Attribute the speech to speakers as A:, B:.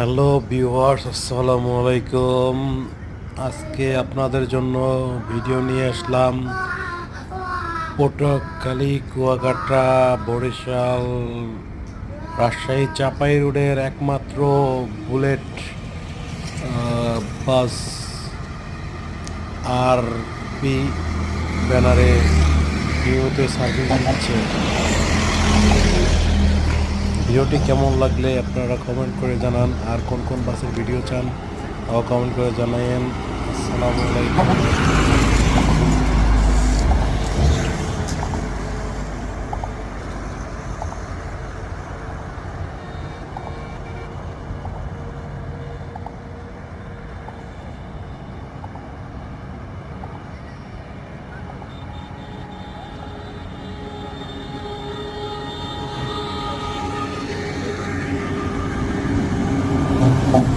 A: Hello viewers, আসসালামু আলাইকুম। আজকে আপনাদের জন্য ভিডিও নিয়ে আসলাম পটুয়াখালী, কুয়াকাটা, বরিশাল, রাজশাহী, চাপাই রোডের একমাত্র বুলেট বাস আর পি ব্যানারে নিয়মিত সার্ভিস দিচ্ছে। ভিডিওটি কেমন লাগলে আপনারা কমেন্ট করে জানান, আর কোন কোন বাসের ভিডিও চান তাও কমেন্ট করে জানাইন। আসসালামু আলাইকুম।